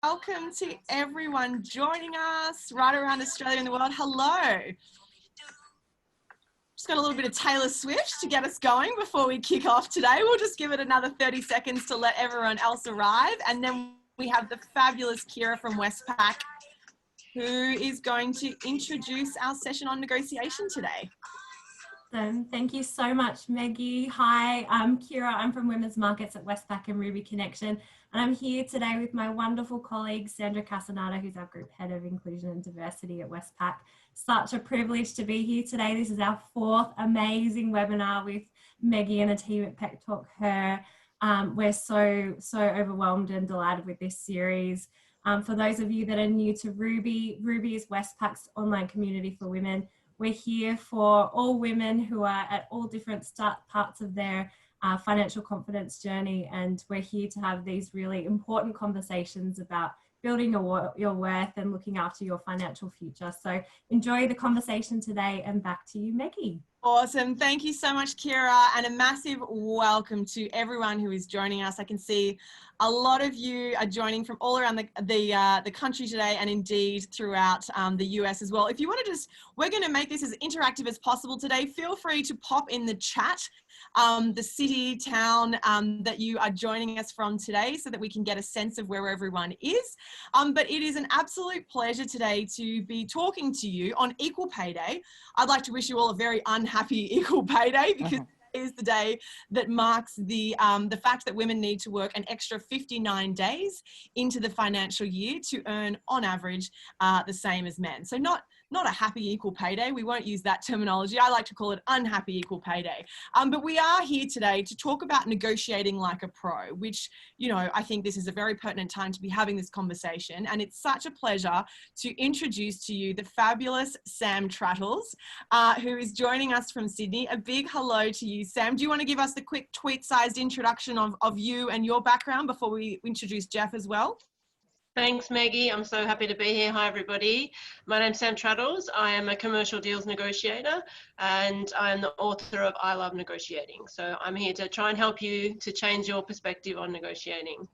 welcome to everyone joining us right around Australia and the world. Hello. Just got a little bit of Taylor Swift to get us going before we kick off today. We'll just give it another 30 seconds to let everyone else arrive. And then we have the fabulous Kira from Westpac, who is going to introduce our session on negotiation today. Thank you so much, Meggie. Hi, I'm Kira. I'm from Women's Markets at Westpac and Ruby Connection. And I'm here today with my wonderful colleague, Sandra Casanata, who's our Group Head of Inclusion and Diversity at Westpac. Such a privilege to be here today. This is our fourth amazing webinar with Meggie and the team at PepTalkHer. We're so overwhelmed and delighted with this series. For those of you that are new to Ruby, Ruby is Westpac's online community for women. We're here for all women who are at all different parts of their financial confidence journey, and we're here to have these really important conversations about building your worth and looking after your financial future. So enjoy the conversation today, and back to you, Meggie. Awesome. Thank you so much, Kira, and a massive welcome to everyone who is joining us. I can see a lot of you are joining from all around the country today, and indeed throughout the US as well. If you want to we're going to make this as interactive as possible today. Feel free to pop in the chat the city, town that you are joining us from today, so that we can get a sense of where everyone is. But it is an absolute pleasure today to be talking to you on Equal Pay Day. I'd like to wish you all a very unhappy Equal Pay Day, because is the day that marks the fact that women need to work an extra 59 days into the financial year to earn, on average, the same as men. So not a happy equal pay day. We won't use that terminology. I like to call it unhappy equal pay day. But we are here today to talk about negotiating like a pro, which, you know, I think this is a very pertinent time to be having this conversation. And it's such a pleasure to introduce to you the fabulous Sam Trattles, who is joining us from Sydney. A big hello to you, Sam. Do you want to give us the quick tweet-sized introduction of you and your background before we introduce Jeff as well? Thanks, Maggie. I'm so happy to be here. Hi, everybody. My name's Sam Trattles. I am a commercial deals negotiator, and I am the author of I Love Negotiating. So I'm here to try and help you to change your perspective on negotiating.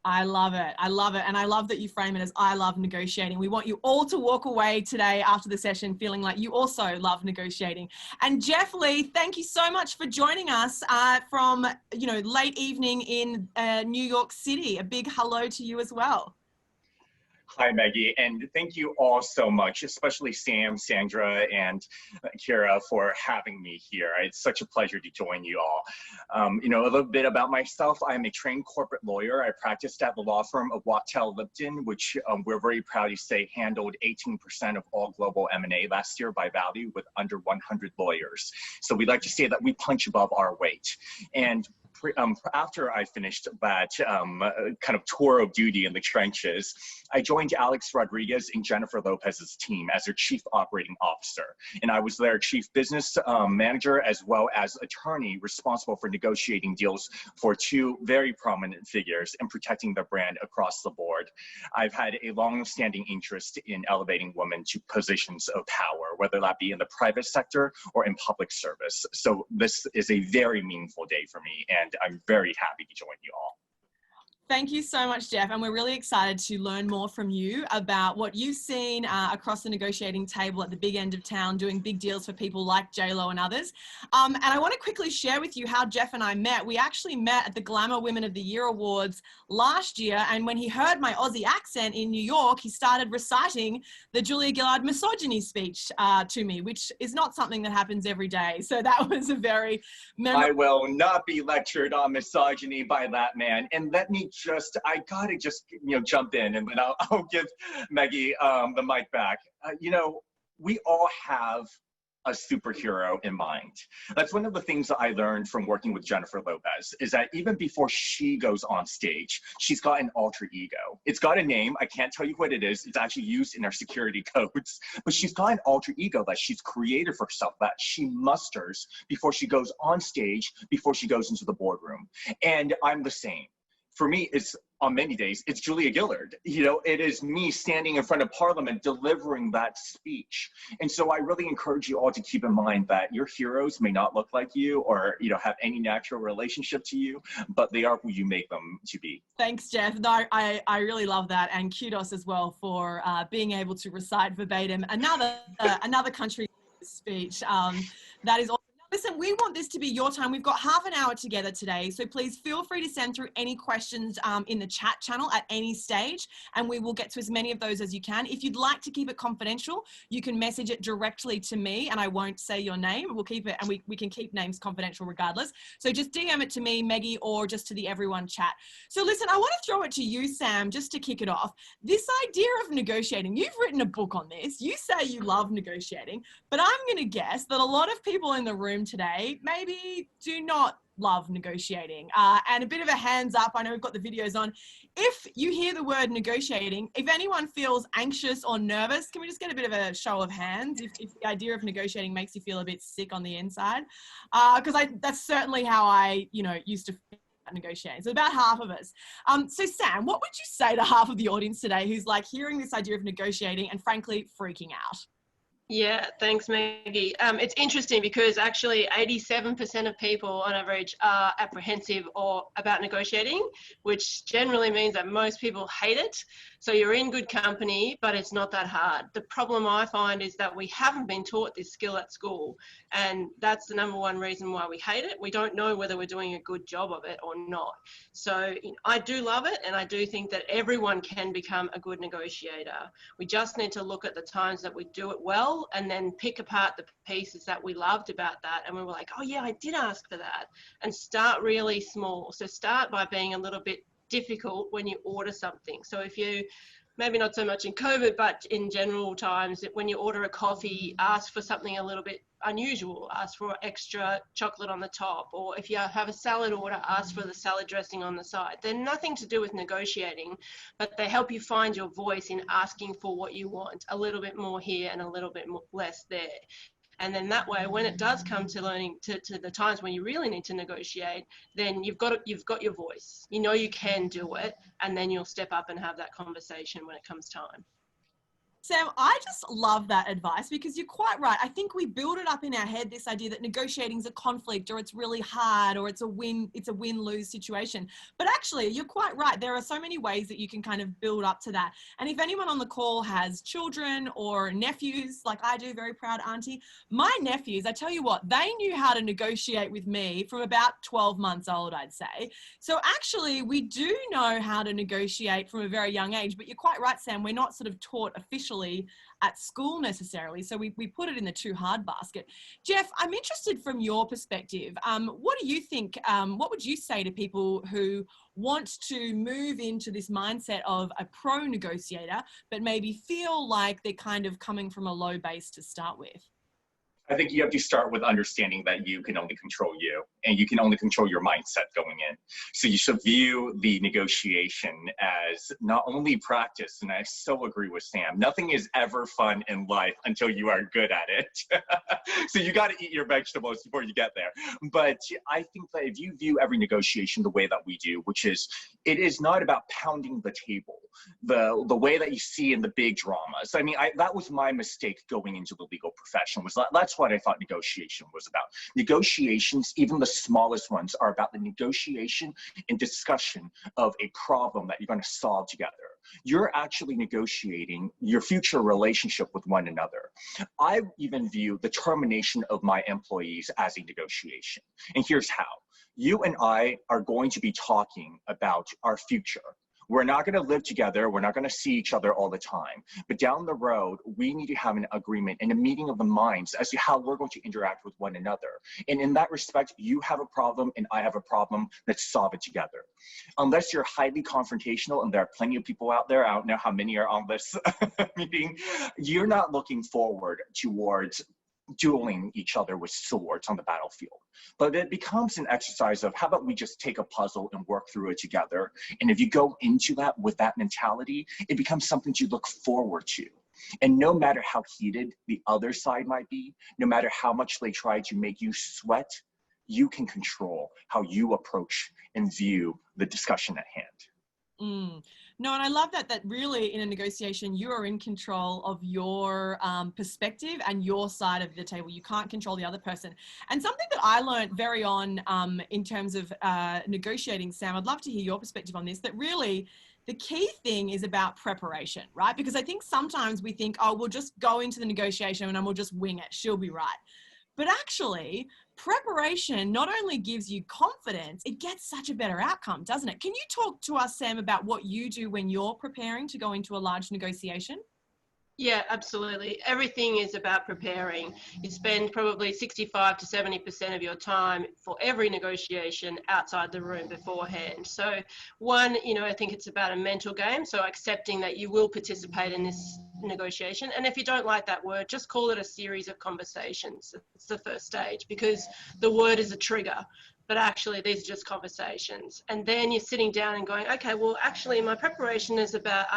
I love it. I love it. And I love that you frame it as I love negotiating. We want you all to walk away today after the session feeling like you also love negotiating. And Jeff Lee, thank you so much for joining us from, late evening in New York City. A big hello to you as well. Hi, Maggie, and thank you all so much, especially Sam, Sandra, and Kira for having me here. It's such a pleasure to join you all. A little bit about myself. I'm a trained corporate lawyer. I practiced at the law firm of Wachtell Lipton, which we're very proud to say handled 18% of all global M&A last year by value with under 100 lawyers. So we like to say that we punch above our weight. And after I finished that kind of tour of duty in the trenches, I joined Alex Rodriguez and Jennifer Lopez's team as their Chief Operating Officer. And I was their Chief Business Manager as well as attorney responsible for negotiating deals for two very prominent figures and protecting their brand across the board. I've had a long-standing interest in elevating women to positions of power, whether that be in the private sector or in public service. So this is a very meaningful day for me, and I'm very happy to join you all. Thank you so much, Jeff. And we're really excited to learn more from you about what you've seen across the negotiating table at the big end of town, doing big deals for people like JLo and others. And I want to quickly share with you how Jeff and I met. We actually met at the Glamour Women of the Year Awards last year. And when he heard my Aussie accent in New York, he started reciting the Julia Gillard misogyny speech to me, which is not something that happens every day. So that was a very memorable... I will not be lectured on misogyny by that man. And let me I gotta jump in, and then I'll give Maggie the mic back. We all have a superhero in mind. That's one of the things that I learned from working with Jennifer Lopez, is that even before she goes on stage, she's got an alter ego. It's got a name. I can't tell you what it is. It's actually used in our security codes, but she's got an alter ego that she's created for herself, that she musters before she goes on stage, before she goes into the boardroom. And I'm the same. for me, it's on many days, it's Julia Gillard. You know, it is me standing in front of Parliament delivering that speech. And so I really encourage you all to keep in mind that your heroes may not look like you or, you know, have any natural relationship to you, but they are who you make them to be. Thanks, Jeff. No, I really love that, and kudos as well for being able to recite verbatim another country speech. That is awesome. Listen, we want this to be your time. We've got half an hour together today, so please feel free to send through any questions in the chat channel at any stage, and we will get to as many of those as you can. If you'd like to keep it confidential, you can message it directly to me, and I won't say your name. We'll keep it, and we can keep names confidential regardless. So just DM it to me, Meggie, or just to the everyone chat. So listen, I want to throw it to you, Sam, just to kick it off. This idea of negotiating, you've written a book on this. You say you love negotiating, but I'm going to guess that a lot of people in the room today maybe do not love negotiating, and a bit of a hands up, I know we've got the videos on, if you hear the word negotiating, if anyone feels anxious or nervous, can we just get a bit of a show of hands if the idea of negotiating makes you feel a bit sick on the inside? Because that's certainly how I used to feel about negotiating. So about half of us. So Sam, what would you say to half of the audience today who's like hearing this idea of negotiating and frankly freaking out? Yeah, thanks, Maggie. It's interesting because actually 87% of people on average are apprehensive or about negotiating, which generally means that most people hate it. So you're in good company, but it's not that hard. The problem I find is that we haven't been taught this skill at school, and that's the number one reason why we hate it. We don't know whether we're doing a good job of it or not. So I do love it, and I do think that everyone can become a good negotiator. We just need to look at the times that we do it well and then pick apart the pieces that we loved about that, and we were like, oh yeah, I did ask for that, and start really small. So start by being a little bit difficult when you order something. So if you, maybe not so much in COVID, but in general times, when you order a coffee, ask for something a little bit unusual, ask for extra chocolate on the top, or if you have a salad order, ask for the salad dressing on the side. They're nothing to do with negotiating, but they help you find your voice in asking for what you want, a little bit more here and a little bit less there. And then that way, when it does come to learning to the times when you really need to negotiate, then you've got your voice. You know you can do it, and then you'll step up and have that conversation when it comes time. Sam, I just love that advice because you're quite right. I think we build it up in our head, this idea that negotiating is a conflict or it's really hard or it's a win-lose situation. But actually, you're quite right. There are so many ways that you can kind of build up to that. And if anyone on the call has children or nephews, like I do, very proud auntie, my nephews, I tell you what, they knew how to negotiate with me from about 12 months old, I'd say. So actually, we do know how to negotiate from a very young age. But you're quite right, Sam, we're not sort of taught officially at school necessarily, so we put it in the too hard basket. Jeff, I'm interested from your perspective. What do you think, what would you say to people who want to move into this mindset of a pro negotiator, but maybe feel like they're kind of coming from a low base to start with? I think you have to start with understanding that you can only control you, and you can only control your mindset going in. So you should view the negotiation as not only practice, and I so agree with Sam, nothing is ever fun in life until you are good at it. So you got to eat your vegetables before you get there. But I think that if you view every negotiation the way that we do, which is, it is not about pounding the table, the way that you see in the big dramas. I mean, that was my mistake going into the legal profession, was that's what I thought negotiation was about. Negotiations, even the smallest ones, are about the negotiation and discussion of a problem that you're going to solve together. You're actually negotiating your future relationship with one another. I even view the termination of my employees as a negotiation. And here's how. You and I are going to be talking about our future. We're not going to live together. We're not going to see each other all the time. But down the road, we need to have an agreement and a meeting of the minds as to how we're going to interact with one another. And in that respect, you have a problem and I have a problem. Let's solve it together. Unless you're highly confrontational, and there are plenty of people out there, I don't know how many are on this meeting, you're not looking forward towards dueling each other with swords on the battlefield. But it becomes an exercise of, how about we just take a puzzle and work through it together? And if you go into that with that mentality, it becomes something to look forward to. And no matter how heated the other side might be, no matter how much they try to make you sweat, you can control how you approach and view the discussion at hand. No, and I love that really in a negotiation, you are in control of your perspective and your side of the table. You can't control the other person. And something that I learned very on in terms of negotiating, Sam, I'd love to hear your perspective on this, that really the key thing is about preparation, right? Because I think sometimes we think, oh, we'll just go into the negotiation and we'll just wing it. She'll be right. But actually, preparation not only gives you confidence, it gets such a better outcome, doesn't it? Can you talk to us, Sam, about what you do when you're preparing to go into a large negotiation? Yeah, absolutely. Everything is about preparing. You spend probably 65 to 70% of your time for every negotiation outside the room beforehand. So one, I think it's about a mental game. So accepting that you will participate in this negotiation. And if you don't like that word, just call it a series of conversations. It's the first stage, because the word is a trigger. But actually these are just conversations. And then you're sitting down and going, okay, well, actually my preparation is about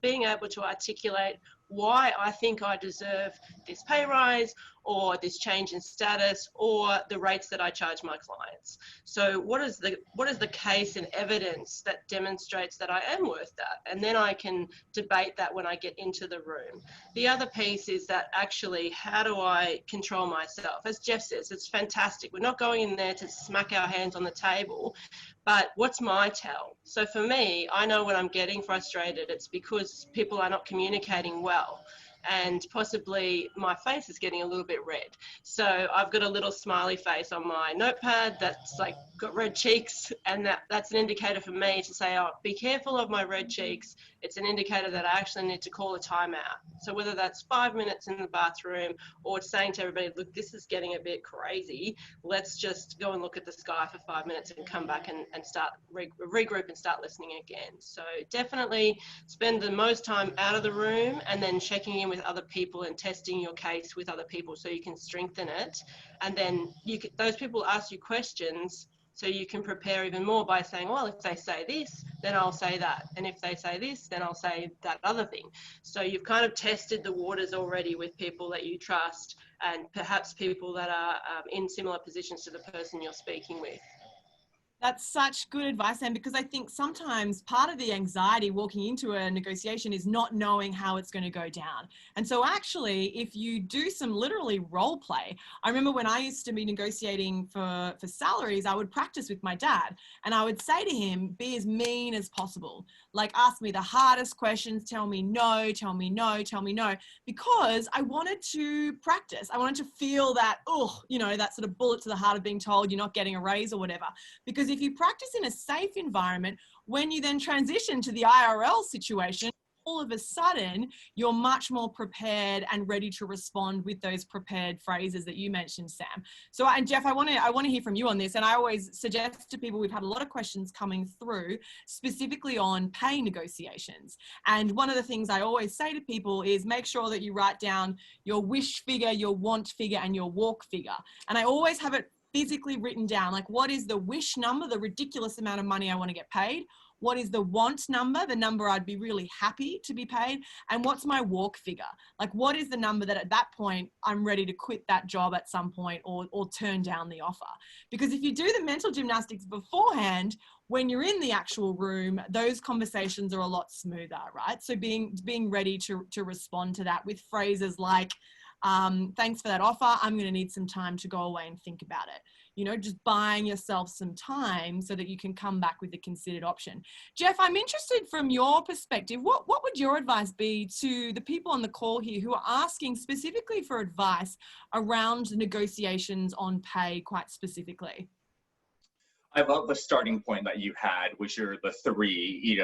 being able to articulate why I think I deserve this pay rise or this change in status or the rates that I charge my clients. So what is the case and evidence that demonstrates that I am worth that? And then I can debate that when I get into the room. The other piece is that actually, how do I control myself? As Jeff says, it's fantastic. We're not going in there to smack our hands on the table, but what's my tell? So for me, I know when I'm getting frustrated, it's because people are not communicating well. And possibly my face is getting a little bit red. So I've got a little smiley face on my notepad that's like got red cheeks, and that's an indicator for me to say, oh, be careful of my red cheeks. It's an indicator that I actually need to call a timeout. So whether that's 5 minutes in the bathroom or saying to everybody, look, this is getting a bit crazy. Let's just go and look at the sky for 5 minutes and come back and start regroup and start listening again. So definitely spend the most time out of the room and then checking in with other people and testing your case with other people so you can strengthen it. And then those people ask you questions so you can prepare even more by saying, well, if they say this, then I'll say that. And if they say this, then I'll say that other thing. So you've kind of tested the waters already with people that you trust and perhaps people that are in similar positions to the person you're speaking with. That's such good advice, Sam, because I think sometimes part of the anxiety walking into a negotiation is not knowing how it's going to go down. And so actually, if you do some literally role play, I remember when I used to be negotiating for salaries, I would practice with my dad and I would say to him, be as mean as possible. Like, ask me the hardest questions, tell me no, tell me no, tell me no, because I wanted to practice. I wanted to feel that, that sort of bullet to the heart of being told you're not getting a raise or whatever. Because if you practice in a safe environment, when you then transition to the IRL situation, all of a sudden, you're much more prepared and ready to respond with those prepared phrases that you mentioned, Sam. So, and Jeff, I want to hear from you on this. And I always suggest to people, we've had a lot of questions coming through specifically on pay negotiations. And one of the things I always say to people is make sure that you write down your wish figure, your want figure, and your walk figure. And I always have it physically written down, like what is the wish number, the ridiculous amount of money I want to get paid? What is the want number, the number I'd be really happy to be paid? And what's my walk figure? Like what is the number that at that point I'm ready to quit that job at some point or turn down the offer? Because if you do the mental gymnastics beforehand, when you're in the actual room, those conversations are a lot smoother, right? So being ready to respond to that with phrases like, thanks for that offer. I'm going to need some time to go away and think about it. Just buying yourself some time so that you can come back with a considered option. Jeff, I'm interested from your perspective, what would your advice be to the people on the call here who are asking specifically for advice around negotiations on pay quite specifically? I love the starting point that you had, which are the three,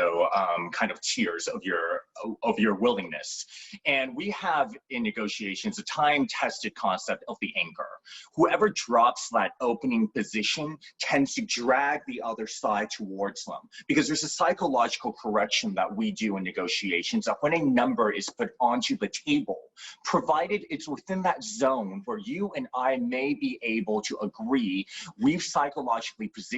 kind of tiers of your willingness. And we have in negotiations a time-tested concept of the anchor. Whoever drops that opening position tends to drag the other side towards them, because there's a psychological correction that we do in negotiations that when a number is put onto the table, provided it's within that zone where you and I may be able to agree, we've psychologically positioned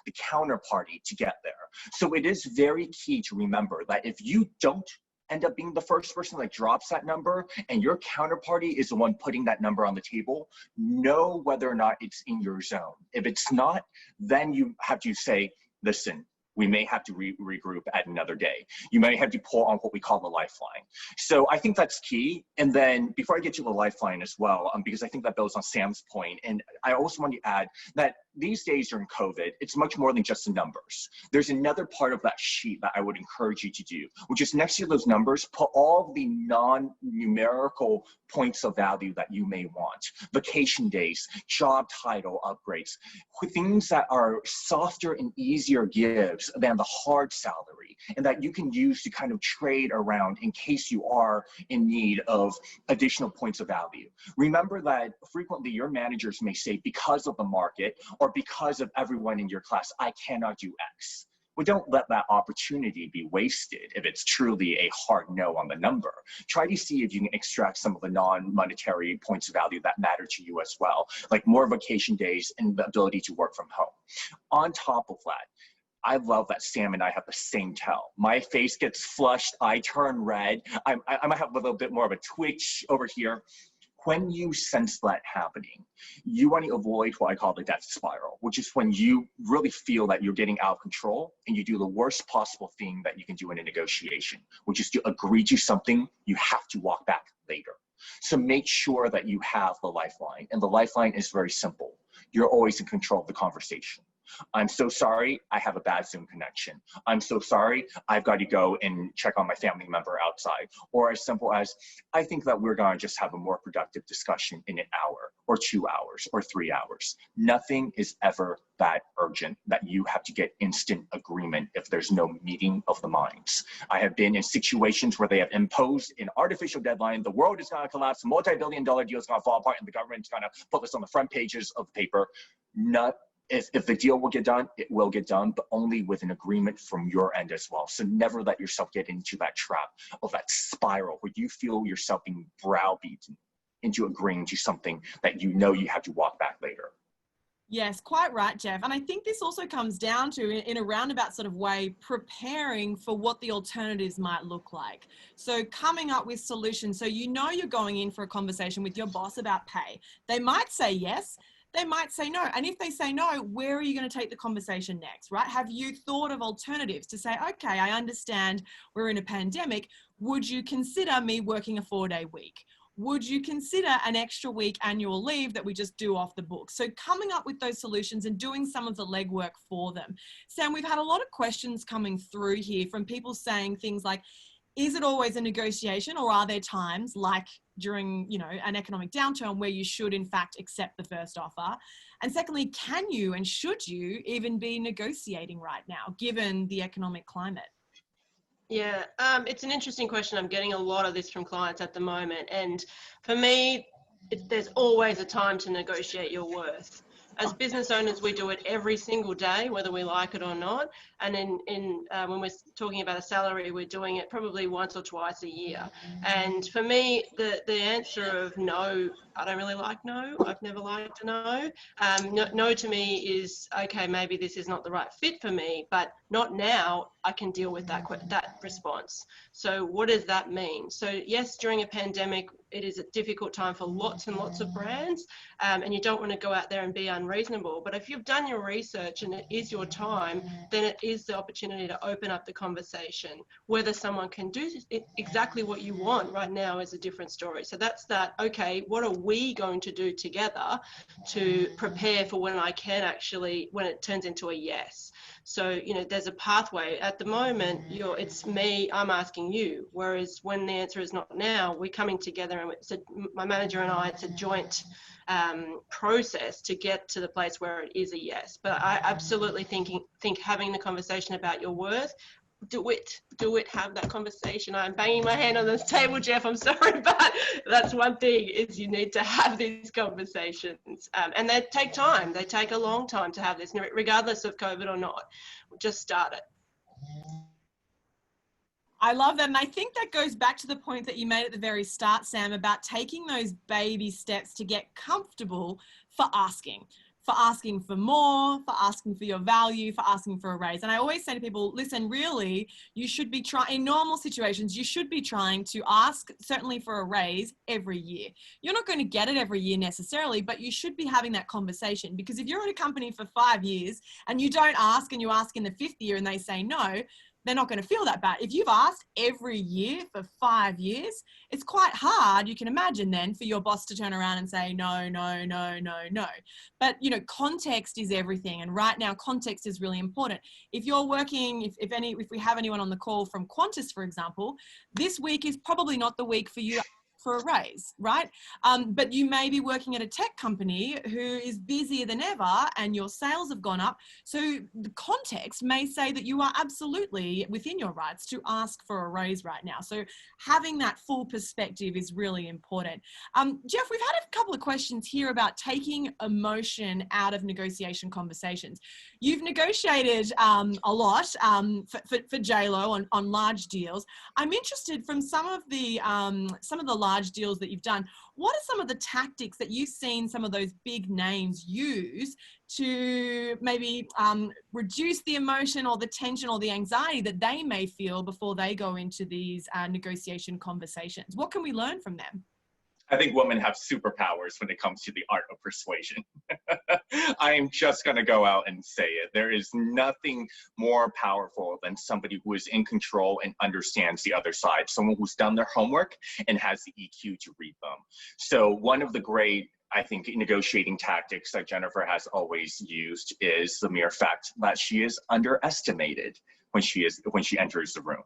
the counterparty to get there. So it is very key to remember that if you don't end up being the first person that drops that number and your counterparty is the one putting that number on the table, know whether or not it's in your zone. If it's not, then you have to say, listen, we may have to regroup at another day. You may have to pull on what we call the lifeline. So I think that's key. And then before I get to the lifeline as well, because I think that builds on Sam's point, and I also want to add that these days during COVID, it's much more than just the numbers. There's another part of that sheet that I would encourage you to do, which is next to those numbers, put all the non-numerical points of value that you may want. Vacation days, job title upgrades, things that are softer and easier gives than the hard salary, and that you can use to kind of trade around in case you are in need of additional points of value. Remember that frequently your managers may say, because of the market or because of everyone in your class, I cannot do X. Well, don't let that opportunity be wasted if it's truly a hard no on the number. Try to see if you can extract some of the non-monetary points of value that matter to you as well, like more vacation days and the ability to work from home. On top of that, I love that Sam and I have the same tell. My face gets flushed, I turn red, I might have a little bit more of a twitch over here. When you sense that happening, you want to avoid what I call the death spiral, which is when you really feel that you're getting out of control and you do the worst possible thing that you can do in a negotiation, which is to agree to something you have to walk back later. So make sure that you have the lifeline, and the lifeline is very simple. You're always in control of the conversation. I'm so sorry, I have a bad Zoom connection. I'm so sorry, I've got to go and check on my family member outside. Or as simple as, I think that we're going to just have a more productive discussion in an hour or 2 hours or 3 hours. Nothing is ever that urgent that you have to get instant agreement if there's no meeting of the minds. I have been in situations where they have imposed an artificial deadline. The world is going to collapse, multi-billion-dollar deal is going to fall apart, and the government's going to put this on the front pages of the paper. If the deal will get done, it will get done, but only with an agreement from your end as well. So never let yourself get into that trap of that spiral where you feel yourself being browbeaten into agreeing to something that you know you have to walk back later. Yes, quite right, Jeff. And I think this also comes down to, in a roundabout sort of way, preparing for what the alternatives might look like. So coming up with solutions. So you know you're going in for a conversation with your boss about pay. They might say yes. They might say no. And if they say no, where are you going to take the conversation next, right? Have you thought of alternatives to say, okay, I understand we're in a pandemic. Would you consider me working a 4-day week? Would you consider an extra week annual leave that we just do off the book? So coming up with those solutions and doing some of the legwork for them. Sam, we've had a lot of questions coming through here from people saying things like, is it always a negotiation, or are there times like during, an economic downturn where you should in fact accept the first offer? And secondly, can you and should you even be negotiating right now given the economic climate? Yeah, it's an interesting question. I'm getting a lot of this from clients at the moment. And for me, there's always a time to negotiate your worth. As business owners, we do it every single day, whether we like it or not. And when we're talking about a salary, we're doing it probably once or twice a year. And for me, the answer of no, I don't really like no. I've never liked a no. No to me is, okay, maybe this is not the right fit for me, but not now. I can deal with that response. So what does that mean? So yes, during a pandemic, it is a difficult time for lots and lots of brands, and you don't want to go out there and be unreasonable. But if you've done your research and it is your time, then it is the opportunity to open up the conversation. Whether someone can do exactly what you want right now is a different story. So that's that, okay, what are we going to do together to prepare for when when it turns into a yes? So, there's a pathway. At the moment, it's me, I'm asking you. Whereas when the answer is not now, we're coming together, and my manager and I, it's a joint process to get to the place where it is a yes. But I absolutely think having the conversation about your worth, do it, have that conversation. I'm banging my hand on this table, Jeff, I'm sorry, but that's one thing, is you need to have these conversations. And they take time. They take a long time to have this, regardless of COVID or not. Just start it. I love that. And I think that goes back to the point that you made at the very start, Sam, about taking those baby steps to get comfortable for asking. for asking for more, for asking for your value, for asking for a raise. And I always say to people, listen, really, you should be trying, in normal situations, you should be trying to ask certainly for a raise every year. You're not going to get it every year necessarily, but you should be having that conversation, because if you're at a company for 5 years and you don't ask and you ask in the 5th year and they say no, they're not going to feel that bad. If you've asked every year for 5 years, it's quite hard, you can imagine then, for your boss to turn around and say, no, no, no, no, no. But, you know, context is everything. And right now, context is really important. If you're working, if we have anyone on the call from Qantas, for example, this week is probably not the week for you for a raise, right? But you may be working at a tech company who is busier than ever and your sales have gone up. So the context may say that you are absolutely within your rights to ask for a raise right now. So having that full perspective is really important. Jeff, we've had a couple of questions here about taking emotion out of negotiation conversations. You've negotiated a lot for JLo on large deals. I'm interested, from some of the large deals that you've done, what are some of the tactics that you've seen some of those big names use to maybe reduce the emotion or the tension or the anxiety that they may feel before they go into these negotiation conversations? What can we learn from them? I think women have superpowers when it comes to the art of persuasion. I am just going to go out and say it. There is nothing more powerful than somebody who is in control and understands the other side, someone who's done their homework and has the EQ to read them. So one of the great, I think, negotiating tactics that Jennifer has always used is the mere fact that she is underestimated when she enters the room.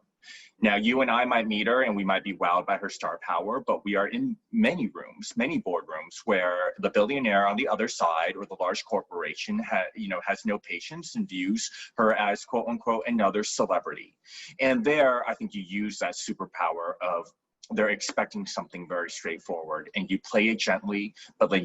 Now, you and I might meet her and we might be wowed by her star power, but we are in many rooms, many boardrooms, where the billionaire on the other side or the large corporation has no patience and views her as, quote unquote, another celebrity. And there, I think you use that superpower of they're expecting something very straightforward, and you play it gently, but then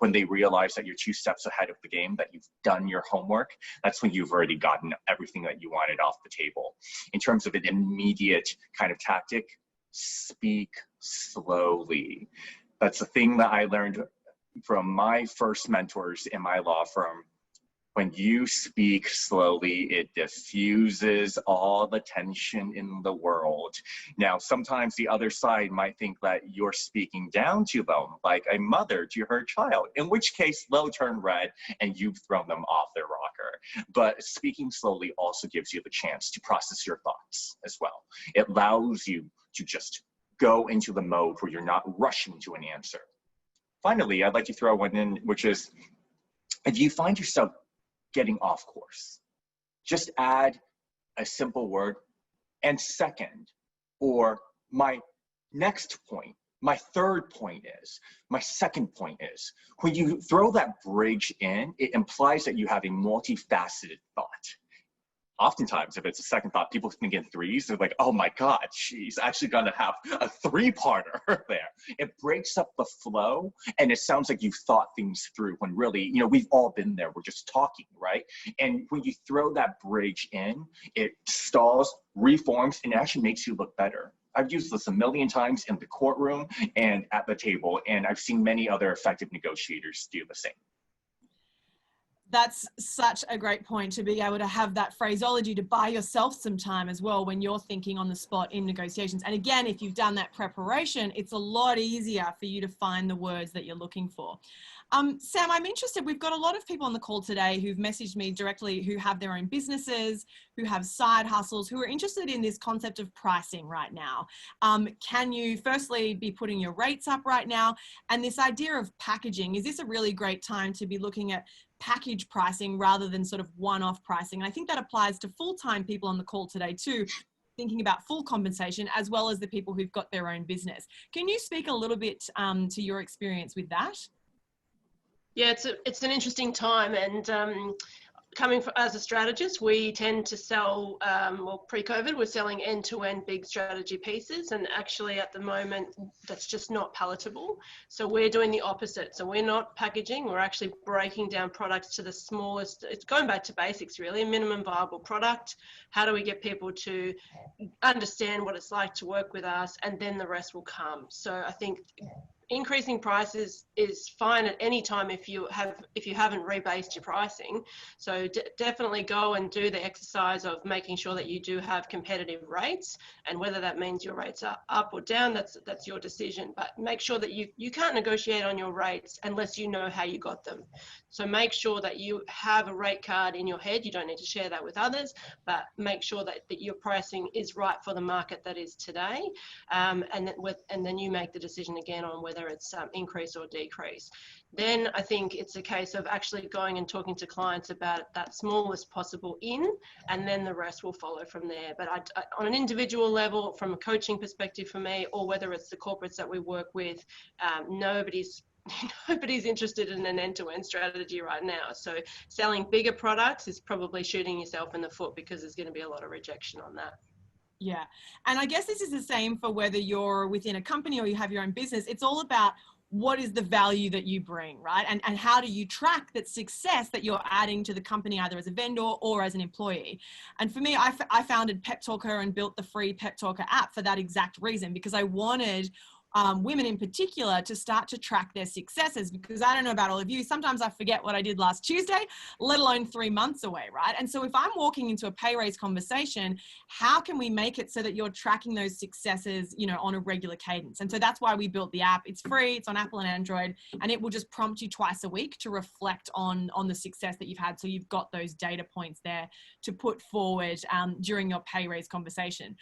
when they realize that you're 2 steps ahead of the game, that you've done your homework, that's when you've already gotten everything that you wanted off the table. In terms of an immediate kind of tactic, speak slowly. That's the thing that I learned from my first mentors in my law firm. When you speak slowly, it diffuses all the tension in the world. Now, sometimes the other side might think that you're speaking down to them, like a mother to her child, in which case they'll turn red and you've thrown them off their rocker. But speaking slowly also gives you the chance to process your thoughts as well. It allows you to just go into the mode where you're not rushing to an answer. Finally, I'd like to throw one in, which is, if you find yourself getting off course, just add a simple word, and second, or my next point, my third point is, my second point is. When you throw that bridge in, it implies that you have a multifaceted thought. Oftentimes, if it's a second thought, people think in threes. They're like, oh my God, she's actually gonna have a 3-parter there. It breaks up the flow, and it sounds like you've thought things through, when really, we've all been there. We're just talking, right? And when you throw that bridge in, it stalls, reforms, and it actually makes you look better. I've used this a million times in the courtroom and at the table, and I've seen many other effective negotiators do the same. That's such a great point, to be able to have that phraseology to buy yourself some time as well when you're thinking on the spot in negotiations. And again, if you've done that preparation, it's a lot easier for you to find the words that you're looking for. Sam, I'm interested, we've got a lot of people on the call today who've messaged me directly, who have their own businesses, who have side hustles, who are interested in this concept of pricing right now. Can you firstly be putting your rates up right now? And this idea of packaging, is this a really great time to be looking at package pricing rather than sort of one-off pricing? And I think that applies to full-time people on the call today too, thinking about full compensation, as well as the people who've got their own business. Can you speak a little bit to your experience with that? Yeah, it's an interesting time, and as a strategist, we tend to sell, well, pre-COVID, we're selling end-to-end big strategy pieces, and actually at the moment, that's just not palatable. So we're doing the opposite. So we're not packaging, we're actually breaking down products to the smallest, it's going back to basics really, a minimum viable product. How do we get people to understand what it's like to work with us, and then the rest will come. So I think increasing prices is fine at any time if you haven't rebased your pricing. So definitely go and do the exercise of making sure that you do have competitive rates, and whether that means your rates are up or down, that's your decision. But make sure that you can't negotiate on your rates unless you know how you got them. So make sure that you have a rate card in your head. You don't need to share that with others, but make sure that your pricing is right for the market that is today, and then you make the decision again on whether it's increase or decrease. Then I think it's a case of actually going and talking to clients about that smallest possible in, and then the rest will follow from there. But on an individual level, from a coaching perspective for me, or whether it's the corporates that we work with, nobody's interested in an end-to-end strategy right now. So selling bigger products is probably shooting yourself in the foot, because there's going to be a lot of rejection on that. Yeah. And I guess this is the same for whether you're within a company or you have your own business. It's all about what is the value that you bring, right? And how do you track that success that you're adding to the company, either as a vendor or as an employee? And for me, I founded PepTalkHer and built the free PepTalkHer app for that exact reason, because I wanted women in particular to start to track their successes, because I don't know about all of you, sometimes I forget what I did last Tuesday, let alone 3 months away, right? And so if I'm walking into a pay raise conversation, how can we make it so that you're tracking those successes, you know, on a regular cadence? And so that's why we built the app. It's free, it's on Apple and Android, and it will just prompt you twice a week to reflect on the success that you've had. So you've got those data points there to put forward during your pay raise conversation.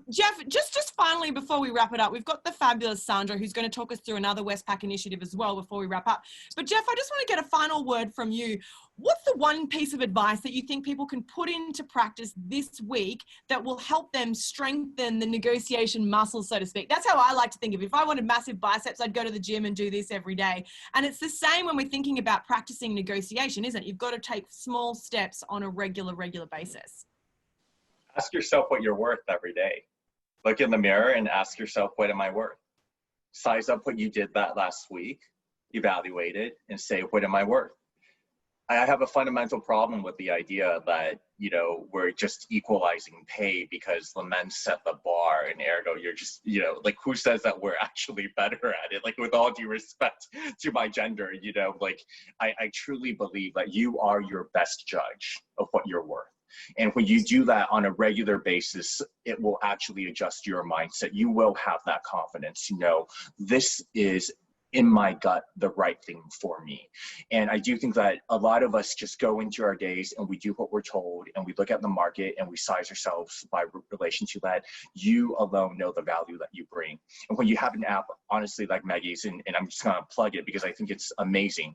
Jeff, just finally, before we wrap it up, we've got the fabulous Sandra, who's going to talk us through another Westpac initiative as well before we wrap up. But Jeff, I just want to get a final word from you. What's the one piece of advice that you think people can put into practice this week that will help them strengthen the negotiation muscle, so to speak? That's how I like to think of it. If I wanted massive biceps, I'd go to the gym and do this every day. And it's the same when we're thinking about practicing negotiation, isn't it? You've got to take small steps on a regular basis. Ask yourself what you're worth every day. Look in the mirror and ask yourself, what am I worth? Size up what you did that last week, evaluate it, and say, what am I worth? I have a fundamental problem with the idea that, you know, we're just equalizing pay because the men set the bar, and ergo you're just, you know, like, who says that we're actually better at it? Like, with all due respect to my gender, you know, like, I truly believe that you are your best judge of what you're worth. And when you do that on a regular basis, it will actually adjust your mindset. You will have that confidence, you know, this is in my gut the right thing for me. And I do think that a lot of us just go into our days and we do what we're told, and we look at the market and we size ourselves by relation to that. You alone know the value that you bring. And when you have an app, honestly, like Maggie's, and I'm just gonna plug it because I think it's amazing.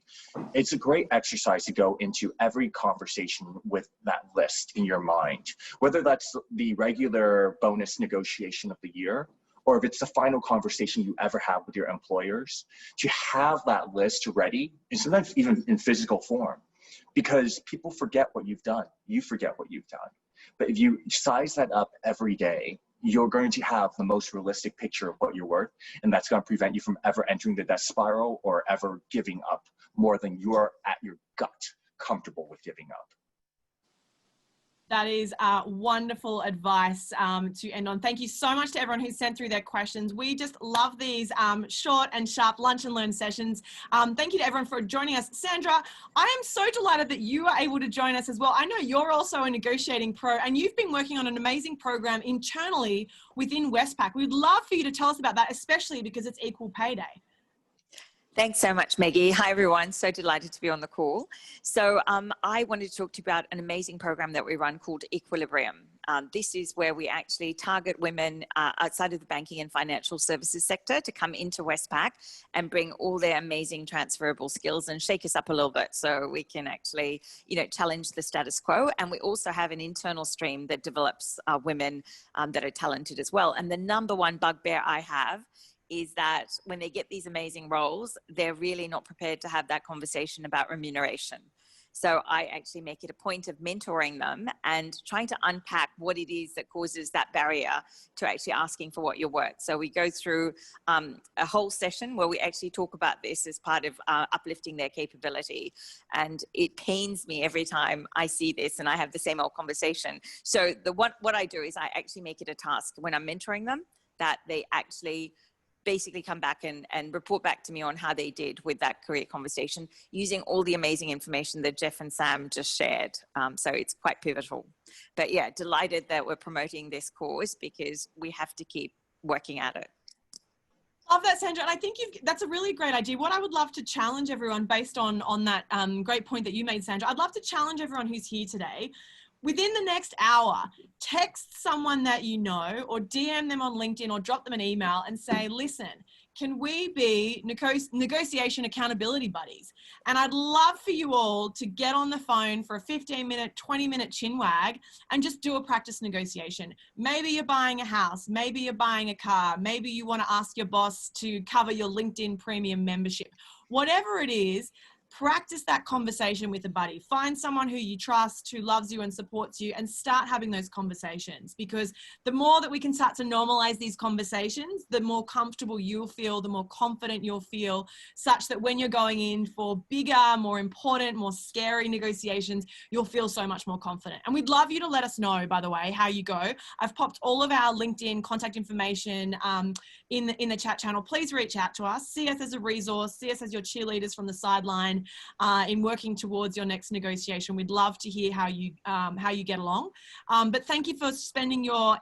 It's a great exercise to go into every conversation with that list in your mind, whether that's the regular bonus negotiation of the year, or if it's the final conversation you ever have with your employers, to have that list ready, and sometimes even in physical form, because people forget what you've done. You forget what you've done. But if you size that up every day, you're going to have the most realistic picture of what you're worth, and that's going to prevent you from ever entering the death spiral or ever giving up more than you're at your gut comfortable with giving up. That is wonderful advice to end on. Thank you so much to everyone who sent through their questions. We just love these short and sharp lunch and learn sessions. Thank you to everyone for joining us. Sandra, I am so delighted that you are able to join us as well. I know you're also a negotiating pro, and you've been working on an amazing program internally within Westpac. We'd love for you to tell us about that, especially because it's Equal Pay Day. Thanks so much, Meggie. Hi, everyone. So delighted to be on the call. So I wanted to talk to you about an amazing program that we run called Equilibrium. This is where we actually target women outside of the banking and financial services sector to come into Westpac and bring all their amazing transferable skills and shake us up a little bit so we can actually, you know, challenge the status quo. And we also have an internal stream that develops women that are talented as well. And the number one bugbear I have is that when they get these amazing roles, they're really not prepared to have that conversation about remuneration. So I actually make it a point of mentoring them and trying to unpack what it is that causes that barrier to actually asking for what you're worth. So we go through a whole session where we actually talk about this as part of uplifting their capability. And it pains me every time I see this and I have the same old conversation. So what I do is I actually make it a task when I'm mentoring them that they actually basically come back and report back to me on how they did with that career conversation using all the amazing information that Jeff and Sam just shared. So it's quite pivotal. But yeah, delighted that we're promoting this course because we have to keep working at it. Love that, Sandra. And I think that's a really great idea. What I would love to challenge everyone based on that great point that you made, Sandra, I'd love to challenge everyone who's here today. Within the next hour, text someone that you know or DM them on LinkedIn or drop them an email and say, listen, can we be negotiation accountability buddies? And I'd love for you all to get on the phone for a 15-minute, 20-minute chin wag and just do a practice negotiation. Maybe you're buying a house. Maybe you're buying a car. Maybe you want to ask your boss to cover your LinkedIn premium membership. Whatever it is, practice that conversation with a buddy. Find someone who you trust, who loves you and supports you, and start having those conversations, because the more that we can start to normalize these conversations, the more comfortable you'll feel, the more confident you'll feel, such that when you're going in for bigger, more important, more scary negotiations, you'll feel so much more confident. And we'd love you to let us know, by the way, how you go. I've popped all of our LinkedIn contact information in the chat channel. Please reach out to us. See us as a resource. See us as your cheerleaders from the sideline in working towards your next negotiation. We'd love to hear how you get along. But thank you for spending your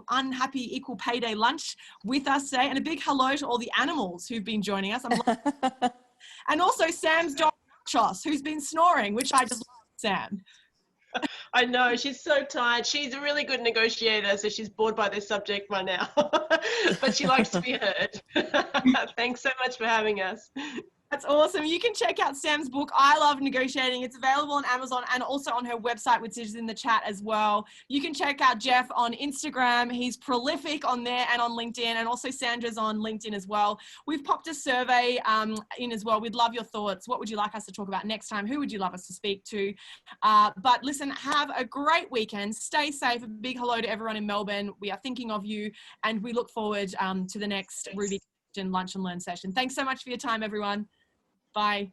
unhappy equal payday lunch with us today. And a big hello to all the animals who've been joining us. And also Sam's dog, Chos, who's been snoring, which I just love, Sam. I know, she's so tired. She's a really good negotiator, so she's bored by this subject by now. But she likes to be heard. Thanks so much for having us. That's awesome. You can check out Sam's book, I Love Negotiating. It's available on Amazon and also on her website, which is in the chat as well. You can check out Jeff on Instagram. He's prolific on there and on LinkedIn, and also Sandra's on LinkedIn as well. We've popped a survey in as well. We'd love your thoughts. What would you like us to talk about next time? Who would you love us to speak to? But listen, have a great weekend. Stay safe. A big hello to everyone in Melbourne. We are thinking of you, and we look forward to the next Ruby Lunch and Learn session. Thanks so much for your time, everyone. Bye.